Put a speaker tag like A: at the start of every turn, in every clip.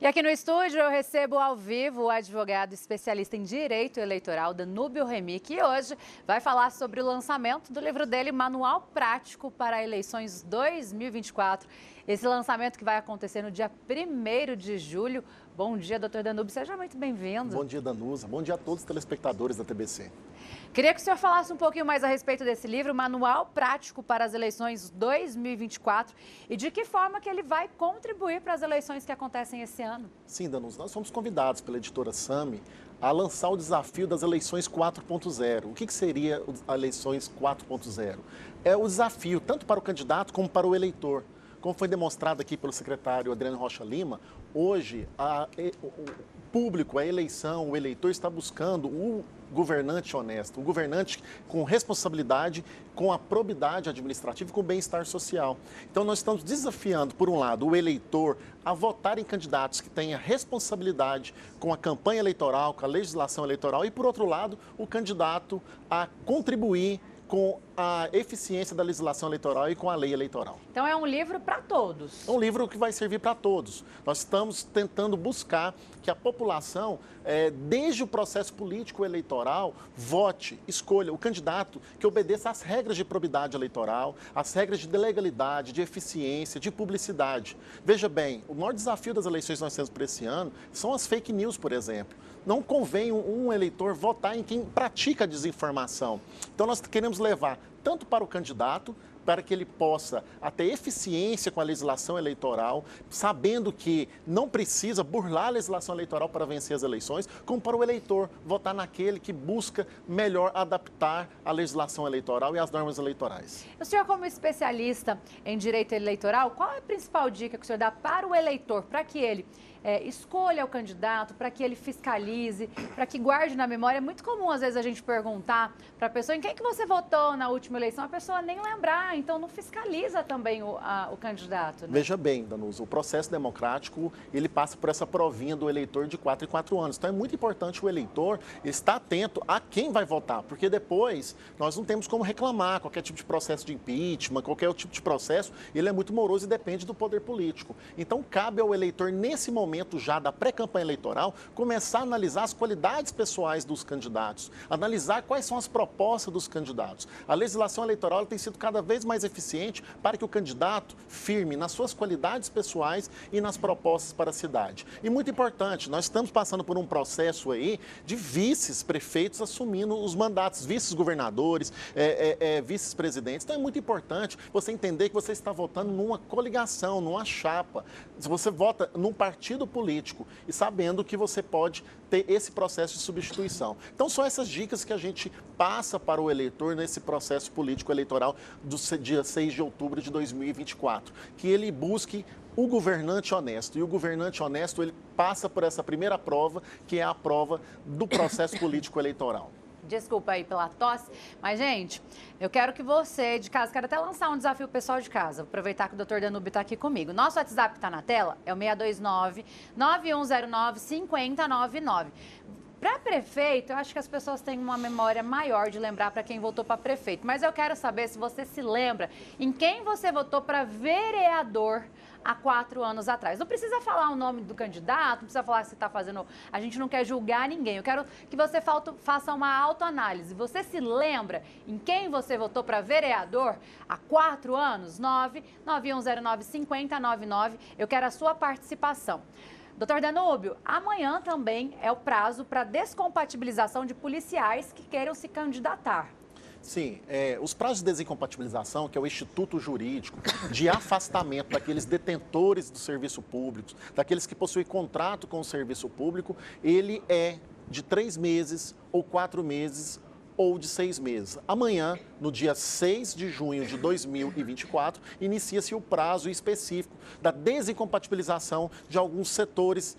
A: E aqui no estúdio eu recebo ao vivo o advogado especialista em direito eleitoral, Danúbio Remy, que hoje vai falar sobre o lançamento do livro dele, Manual Prático para Eleições 2024. Esse lançamento que vai acontecer no dia 1º de julho. Bom dia, doutor Danúbio, seja muito bem-vindo.
B: Bom dia, Danusa. Bom dia a todos os telespectadores da TBC.
A: Queria que o senhor falasse um pouquinho mais a respeito desse livro, Manual Prático para as Eleições 2024, e de que forma que ele vai contribuir para as eleições que acontecem esse ano.
B: Sim, Danusa, nós fomos convidados pela editora Sami a lançar o desafio das eleições 4.0. O que seria as eleições 4.0? É o desafio tanto para o candidato como para o eleitor. Como foi demonstrado aqui pelo secretário Adriano Rocha Lima, hoje o público, a eleição, o eleitor está buscando o governante honesto, o governante com responsabilidade, com a probidade administrativa e com o bem-estar social. Então nós estamos desafiando, por um lado, o eleitor a votar em candidatos que tenham responsabilidade com a campanha eleitoral, com a legislação eleitoral e, por outro lado, o candidato a contribuir com a eficiência da legislação eleitoral e com a lei eleitoral.
A: Então é um livro para todos.
B: É um livro que vai servir para todos. Nós estamos tentando buscar que a população, desde o processo político eleitoral, vote, escolha o candidato que obedeça às regras de probidade eleitoral, às regras de legalidade, de eficiência, de publicidade. Veja bem, o maior desafio das eleições que nós temos para esse ano são as fake news, por exemplo. Não convém um eleitor votar em quem pratica a desinformação. Então, nós queremos levar tanto para o candidato, para que ele possa ter eficiência com a legislação eleitoral, sabendo que não precisa burlar a legislação eleitoral para vencer as eleições, como para o eleitor votar naquele que busca melhor adaptar a legislação eleitoral e as normas eleitorais.
A: O senhor, como especialista em direito eleitoral, qual é a principal dica que o senhor dá para o eleitor, para que ele escolha o candidato, para que ele fiscalize, para que guarde na memória? É muito comum, às vezes, a gente perguntar para a pessoa em quem que você votou na última eleição, a pessoa nem lembrar, então não fiscaliza também o candidato. Né?
B: Veja bem, Danusa, o processo democrático, ele passa por essa provinha do eleitor de 4 em 4 anos. Então é muito importante o eleitor estar atento a quem vai votar, porque depois nós não temos como reclamar qualquer tipo de processo de impeachment, qualquer tipo de processo, ele é muito moroso e depende do poder político. Então cabe ao eleitor, nesse momento já da pré-campanha eleitoral, começar a analisar as qualidades pessoais dos candidatos, analisar quais são as propostas dos candidatos. A legislação eleitoral tem sido cada vez mais eficiente para que o candidato firme nas suas qualidades pessoais e nas propostas para a cidade. E muito importante, nós estamos passando por um processo aí de vices-prefeitos assumindo os mandatos, vices-governadores, vices-presidentes. Então é muito importante você entender que você está votando numa coligação, numa chapa. Se você vota num partido político e sabendo que você pode ter esse processo de substituição. Então, são essas dicas que a gente passa para o eleitor nesse processo político eleitoral do dia 6 de outubro de 2024, que ele busque o governante honesto. E o governante honesto, ele passa por essa primeira prova, que é a prova do processo político eleitoral.
A: Desculpa aí pela tosse, mas, gente, eu quero que você, de casa, quero até lançar um desafio pessoal de casa, aproveitar que o doutor Danúbio está aqui comigo. Nosso WhatsApp está na tela, é o 629-9109-5099. Para prefeito, eu acho que as pessoas têm uma memória maior de lembrar para quem votou para prefeito, mas eu quero saber se você se lembra em quem você votou para vereador há 4 anos atrás. Não precisa falar o nome do candidato, não precisa falar se está fazendo... A gente não quer julgar ninguém. Eu quero que você faça uma autoanálise. Você se lembra em quem você votou para vereador há 4 anos? 99109-5099. Eu quero a sua participação. Doutor Danúbio, amanhã também é o prazo para descompatibilização de policiais que queiram se candidatar.
B: Sim, os prazos de desincompatibilização, que é o instituto jurídico de afastamento daqueles detentores do serviço público, daqueles que possuem contrato com o serviço público, ele é de 3 meses ou 4 meses ou de 6 meses. Amanhã, no dia 6 de junho de 2024, inicia-se o prazo específico da desincompatibilização de alguns setores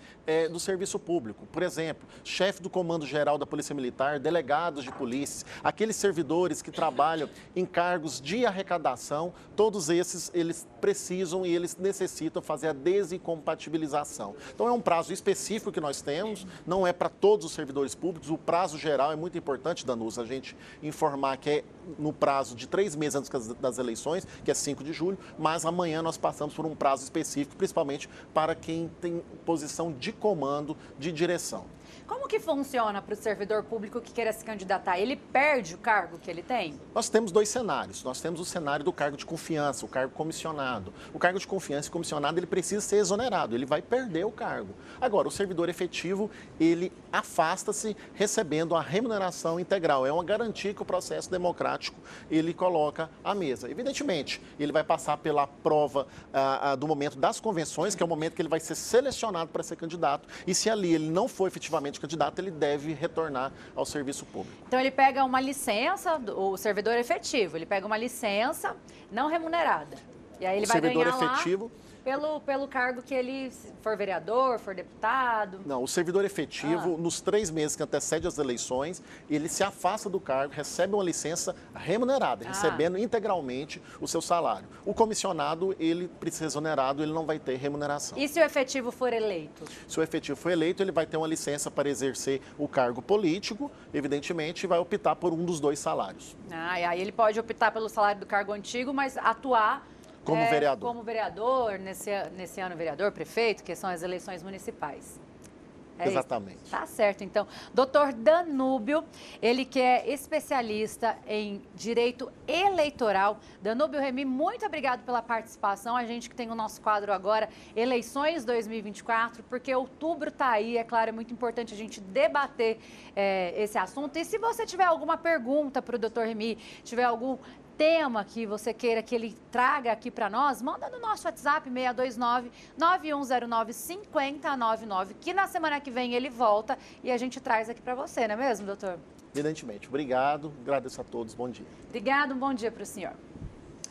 B: do serviço público. Por exemplo, chefe do Comando Geral da Polícia Militar, delegados de polícia, aqueles servidores que trabalham em cargos de arrecadação, todos esses, eles precisam e eles necessitam fazer a desincompatibilização. Então, é um prazo específico que nós temos, não é para todos os servidores públicos, o prazo geral é muito importante, Danusa, a gente informar que é no prazo de 3 meses antes das eleições, que é 5 de julho, mas amanhã nós passamos por um prazo específico, principalmente para quem tem posição de comando, de direção.
A: Como que funciona para o servidor público que queira se candidatar? Ele perde o cargo que ele tem?
B: Nós temos 2 cenários. Nós temos o cenário do cargo de confiança, o cargo comissionado. O cargo de confiança e comissionado, ele precisa ser exonerado, ele vai perder o cargo. Agora, o servidor efetivo, ele afasta-se recebendo a remuneração integral. É uma garantia que o processo democrático, ele coloca à mesa. Evidentemente, ele vai passar pela prova do momento das convenções, que é o momento que ele vai ser selecionado para ser candidato. E se ali ele não for efetivamente candidato, ele deve retornar ao serviço público.
A: Então ele pega uma licença, o servidor efetivo, ele pega uma licença não remunerada. E aí ele vai ganhar
B: efetivo,
A: pelo cargo que ele for vereador, for deputado.
B: Não, o servidor efetivo, nos 3 meses que antecede as eleições, ele se afasta do cargo, recebe uma licença remunerada, recebendo integralmente o seu salário. O comissionado, ele precisa ser exonerado, ele não vai ter remuneração.
A: E se o efetivo for eleito?
B: Se o efetivo for eleito, ele vai ter uma licença para exercer o cargo político, evidentemente, e vai optar por um dos 2 salários.
A: E aí ele pode optar pelo salário do cargo antigo, mas atuar
B: como vereador.
A: Como vereador, nesse ano vereador, prefeito, que são as eleições municipais.
B: Exatamente.
A: Isso. Tá certo, então. Doutor Danúbio, ele que é especialista em direito eleitoral. Danúbio Remy, muito obrigado pela participação. A gente que tem o nosso quadro agora, Eleições 2024, porque outubro está aí, é claro, é muito importante a gente debater esse assunto. E se você tiver alguma pergunta para o doutor Remy, tiver algum tema que você queira que ele traga aqui para nós, manda no nosso WhatsApp 629-9109-5099, que na semana que vem ele volta e a gente traz aqui para você, não é mesmo, doutor?
B: Evidentemente. Obrigado, agradeço a todos, bom dia.
A: Obrigado, um bom dia para o senhor.